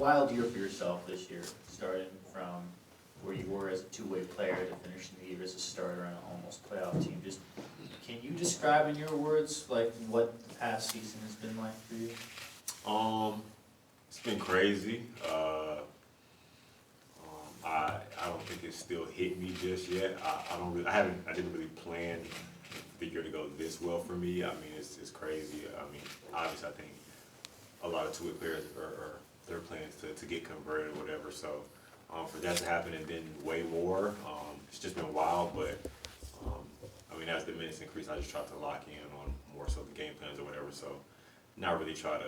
wild year for yourself this year, starting from where you were as a two-way player to finishing the year as a starter on an almost playoff team. Just, can you describe in your words, like, what the past season has been like for you? It's been crazy. I don't think it's still hit me just yet. I didn't really plan the year to go this well for me. I mean, it's crazy. I mean, obviously, I think a lot of two-way players are their plans to get converted or whatever. So for that to happen and then way more, it's just been wild. But I mean, as the minutes increase, I just try to lock in on more so the game plans or whatever. So not really try to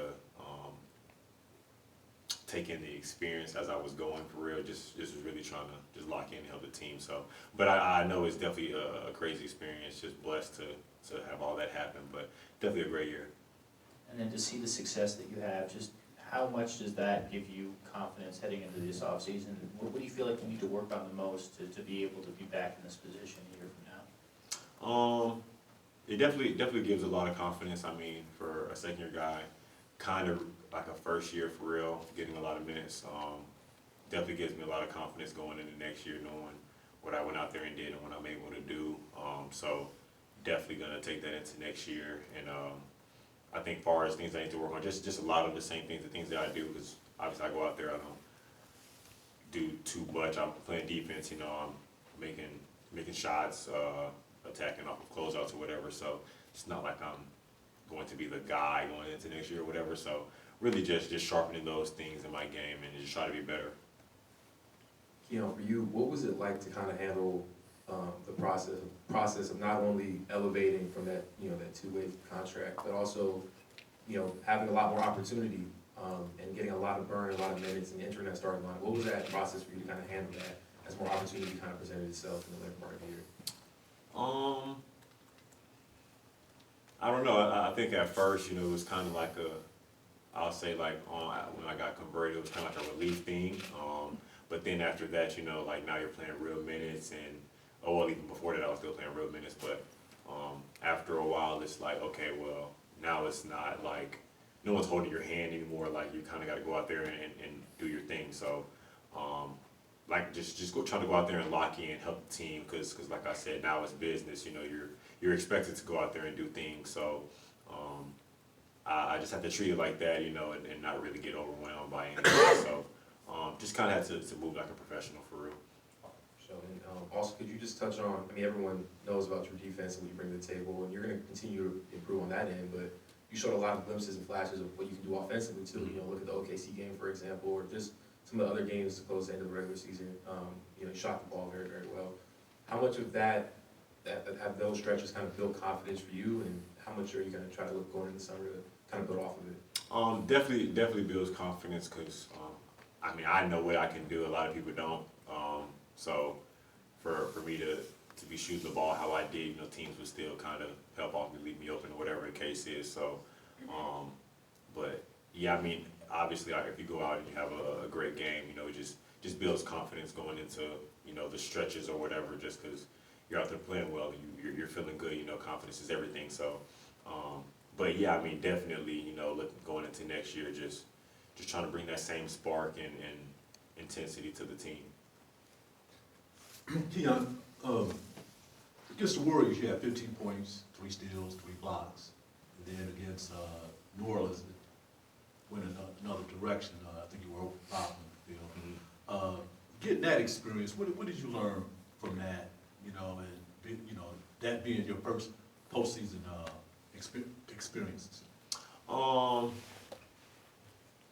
take in the experience as I was going for real. Just was really trying to just lock in and help the team. So, but I know it's definitely a crazy experience. Just blessed to have all that happen. But definitely a great year. And then to see the success that you have, just how much does that give you confidence heading into this offseason? What do you feel like you need to work on the most to be able to be back in this position a year from now? It definitely gives a lot of confidence. I mean, for a second-year guy, kind of like a first year for real, getting a lot of minutes, definitely gives me a lot of confidence going into next year, knowing what I went out there and did and what I'm able to do. So definitely gonna take that into next year. And I think as far as things I need to work on, just a lot of the same things, the things that I do, because obviously I go out there, I don't do too much. I'm playing defense, you know, I'm making shots, attacking off of closeouts or whatever. So it's not like I'm going to be the guy going into next year or whatever. So really just sharpening those things in my game and just try to be better. Keon, for you, what was it like to kind of handle the process of not only elevating from that, that two-way contract, but also, having a lot more opportunity and getting a lot of burn, a lot of minutes, and entering that starting line? What was that process for you to kind of handle that as more opportunity kind of presented itself in the later part of the year? I don't know. I think at first, it was kind of like I'll say like when I got converted, it was kind of like a relief thing. But then after that, like now you're playing real minutes, and well, even before that, I was still playing real minutes. But after a while, it's like, okay, well, now it's not like no one's holding your hand anymore. Like you kind of got to go out there and do your thing. So like just trying to go out there and lock in, help the team, because like I said, now it's business. You're expected to go out there and do things. So I just have to treat it like that, and not really get overwhelmed by anything. So just kind of had to move like a professional for real. So, and also, could you just touch on, everyone knows about your defense and what you bring to the table, and you're going to continue to improve on that end, but you showed a lot of glimpses and flashes of what you can do offensively too. Look at the OKC game, for example, or just some of the other games close to the end of the regular season. You shot the ball very, very well. How much of that have those stretches kind of build confidence for you, and how much are you going to try to look going in the summer to kind of build off of it? Definitely builds confidence, because I know what I can do. A lot of people don't. So for me to be shooting the ball how I did, teams would still kind of help off me, leave me open, or whatever the case is. So, but yeah, obviously, if you go out and you have a great game, it just builds confidence going into the stretches or whatever. Just because you're out there playing well, and you're feeling good. Confidence is everything. So, but yeah, definitely, going into next year, just trying to bring that same spark and intensity to the team. Keon, against the Warriors, you had 15 points, 3 steals, 3 blocks. And then against New Orleans, it went in another direction. I think you were over 5 on the field. Mm-hmm. Getting that experience, what did you learn from that? And that being your first postseason experiences.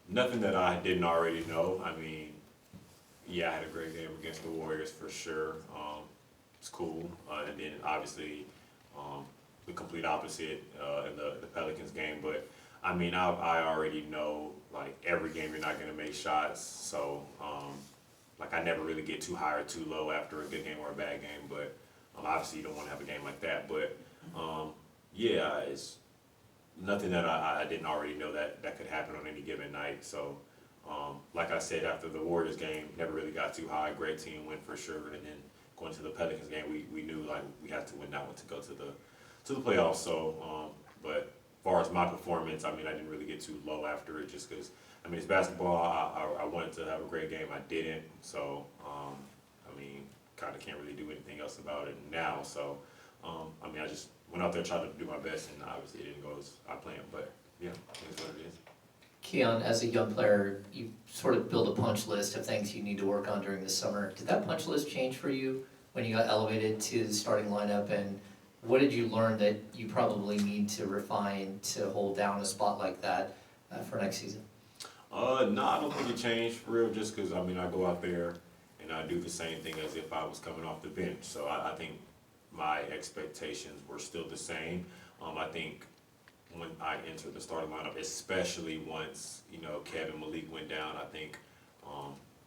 Nothing that I didn't already know. Yeah, I had a great game against the Warriors for sure. It's cool. And then obviously the complete opposite in the Pelicans game. But I already know, like, every game you're not going to make shots. So like, I never really get too high or too low after a good game or a bad game. But obviously you don't want to have a game like that. But yeah, it's nothing that I didn't already know that could happen on any given night. So like I said, after the Warriors game, never really got too high. Great team win for sure. And then going to the Pelicans game, we knew like we had to win that one to go to the playoffs. So but far as my performance, I mean, I didn't really get too low after it just because, I mean, it's basketball. I wanted to have a great game. I didn't. So, I mean, kind of can't really do anything else about it now. So, I mean, I just went out there, tried to do my best, and obviously it didn't go as I planned. But, yeah, it is what it is. Keon, as a young player, you sort of build a punch list of things you need to work on during the summer. Did that punch list change for you when you got elevated to the starting lineup? And what did you learn that you probably need to refine to hold down a spot like that for next season? No, I don't think it changed for real, just because, I mean, I go out there and I do the same thing as if I was coming off the bench. So I think my expectations were still the same. I think when I entered the starting lineup, especially once, you know, Kevin Malik went down, I think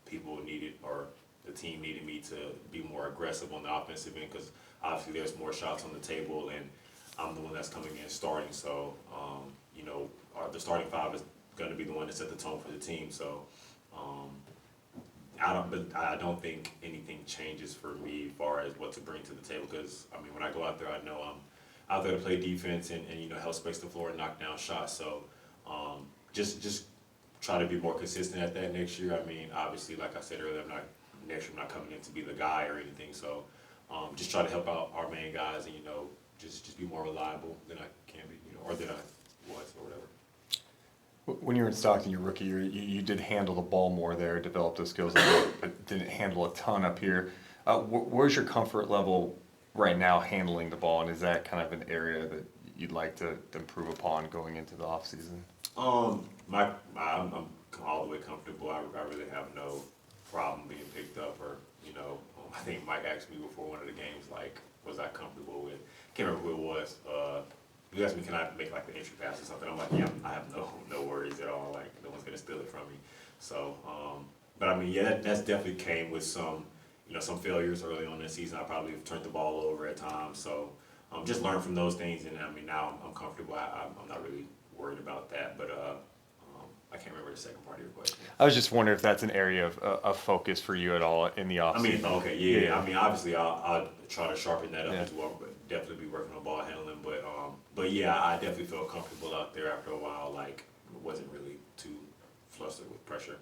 people needed, or the team needed me to be more aggressive on the offensive end, because obviously there's more shots on the table, and I'm the one that's coming in starting. So, you know, the starting five is going to be the one that set the tone for the team. So, I don't think anything changes for me as far as what to bring to the table, because, I mean, when I go out there, I know I'm out there to play defense and you know, help space the floor and knock down shots. So, just try to be more consistent at that next year. I mean, obviously, like I said earlier, next year I'm not coming in to be the guy or anything. So, just try to help out our main guys and, you know, just be more reliable than I can be, you know, or than I was or whatever. When you were in Stockton, your rookie year, you did handle the ball more there, develop those skills, but didn't handle a ton up here. Where's your comfort level right now handling the ball, and is that kind of an area that you'd like to improve upon going into the off season? I'm all the way comfortable. I really have no problem being picked up, or, you know, I think Mike asked me before one of the games, like, was I comfortable with, can't remember who it was, he asked me, can I make like the entry pass or something? I'm like, yeah, I have no worries at all, like, no one's gonna steal it from me. So, but I mean, yeah, that's definitely came with some, you know, some failures early on in the season. I probably have turned the ball over at times, so just learn from those things, and I mean, now I'm comfortable. I'm not really worried about that, but I can't remember the second part of your question. I was just wondering if that's an area of focus for you at all in the off season. I mean, okay, yeah. Yeah. I mean, obviously, I'll try to sharpen that up Yeah. as well, but definitely be working on ball handling. But yeah, I definitely felt comfortable out there after a while. Like, wasn't really too flustered with pressure.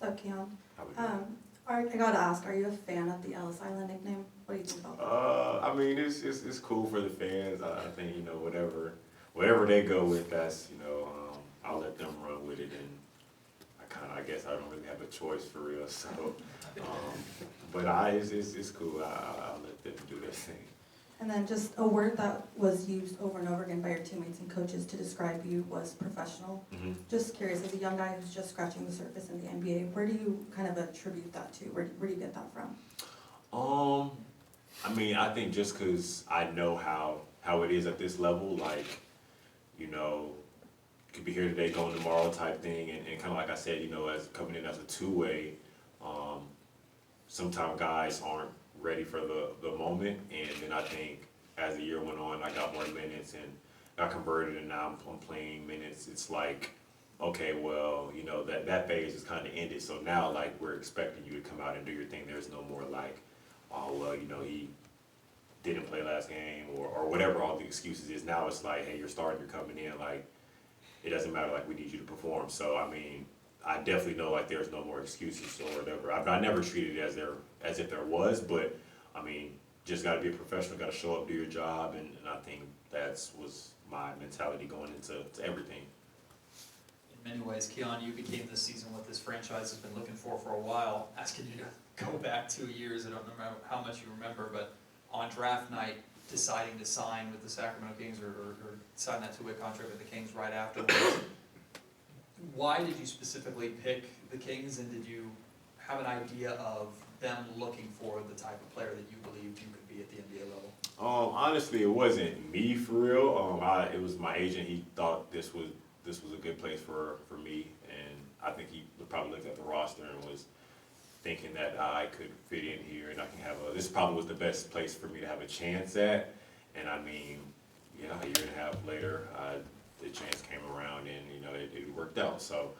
So Keon, How would you? I gotta ask, are you a fan of the Ellis Island nickname? What do you think about that? I mean, it's cool for the fans. I think, you know, whatever they go with, that's, you know, I'll let them run with it, and I guess I don't really have a choice for real. So, but it's cool. I'll let them do their thing. And then just a word that was used over and over again by your teammates and coaches to describe you was professional. Mm-hmm. Just curious, as a young guy who's just scratching the surface in the NBA, where do you kind of attribute that to? Where do you get that from? I mean, I think just because I know how it is at this level, like, you know, could be here today, going tomorrow type thing, and kind of like I said, you know, as coming in as a two-way, sometimes guys aren't ready for the moment, and then I think as the year went on, I got more minutes and got converted, and now I'm playing minutes. It's like, okay, well, you know, that phase is kind of ended, so now, like, we're expecting you to come out and do your thing. There's no more like, oh, well, you know, he didn't play last game, or whatever all the excuses is. Now it's like, hey, you're starting, you're coming in, like, it doesn't matter, like, we need you to perform. So, I mean, I definitely know, like, there's no more excuses or whatever. I never treated it as if there was, but, I mean, just gotta be a professional, gotta show up, do your job, and I think was my mentality going into everything. In many ways, Keon, you became this season what this franchise has been looking for a while. Asking you to go back 2 years, I don't remember how much you remember, but on draft night, deciding to sign with the Sacramento Kings or sign that two-way contract with the Kings right afterwards. Why did you specifically pick the Kings, and did you have an idea of them looking for the type of player that you believed you could be at the NBA level? Honestly, it wasn't me for real. It was my agent. He thought this was a good place for me, and I think he probably looked at the roster and was thinking that I could fit in here, and I can this probably was the best place for me to have a chance at. And I mean, you know, a year and a half later, the chance came around, and, you know, it worked out. So,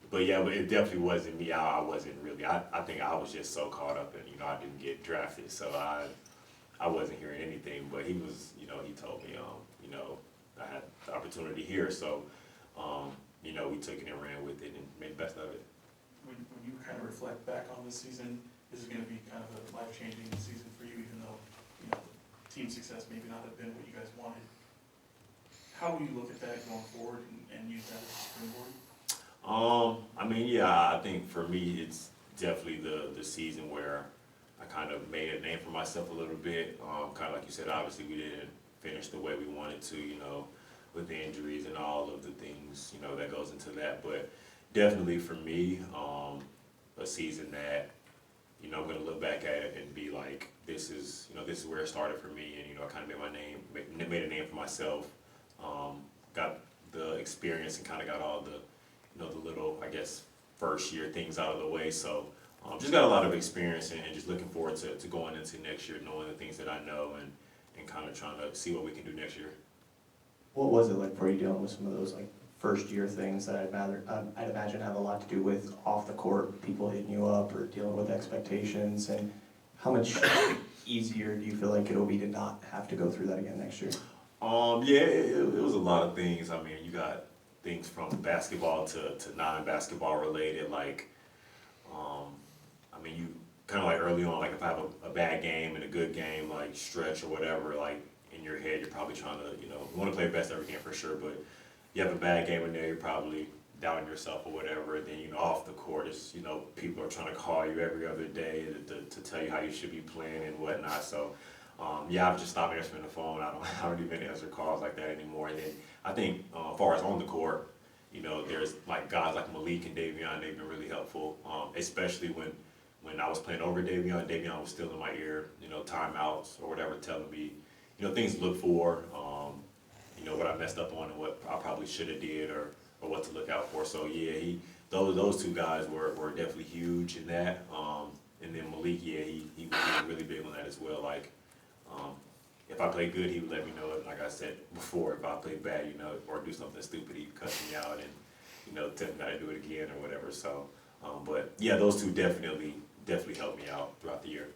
but yeah, but it definitely wasn't me. I wasn't really. I think I was just so caught up, and, you know, I didn't get drafted, so I wasn't hearing anything. But he was, you know, he told me, you know, I had the opportunity here, so, you know, we took it and ran with it and made the best of it. When you kind of reflect back on this season, is it gonna be kind of a life-changing season for you, even though, you know, team success maybe not have been what you guys wanted? How will you look at that going forward and use that as a springboard? I mean, yeah, I think for me, it's definitely the season where I kind of made a name for myself a little bit. Kind of like you said, obviously we didn't finish the way we wanted to, you know, with the injuries and all of the things, you know, that goes into that. But definitely for me, a season that, you know, I'm gonna look back at it and be like, this is where it started for me, and, you know, I kind of made my name, made a name for myself. Got the experience and kind of got all the, you know, the little, I guess, first year things out of the way. So just got a lot of experience and just looking forward to going into next year, knowing the things that I know and kind of trying to see what we can do next year. What was it like for you dealing with some of those like first year things that I'd imagine have a lot to do with off the court, people hitting you up or dealing with expectations, and how much easier do you feel like it'll be to not have to go through that again next year? Yeah, it was a lot of things. I mean, you got things from basketball to non-basketball related, like, I mean, you kind of like early on, like if I have a bad game and a good game, like stretch or whatever, like in your head, you're probably trying to, you know, you want to play best every game for sure, but you have a bad game in there, you're probably doubting yourself or whatever, and then, you know, off the court, it's, you know, people are trying to call you every other day to tell you how you should be playing and whatnot, so, yeah, I've just stopped answering the phone. I don't even answer calls like that anymore. And then I think, as far as on the court, you know, there's like guys like Malik and Davion. They've been really helpful, especially when I was playing over Davion. Davion was still in my ear, you know, timeouts or whatever, telling me, you know, things to look for, you know, what I messed up on and what I probably should have did or what to look out for. So yeah, those two guys were definitely huge in that. And then Malik, yeah, he was really big on that as well. Like, if I played good, he would let me know. Like I said before, if I played bad, you know, or do something stupid, he'd cuss me out and, you know, tell me not to do it again or whatever. So, but yeah, those two definitely helped me out throughout the year.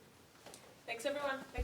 Thanks, everyone.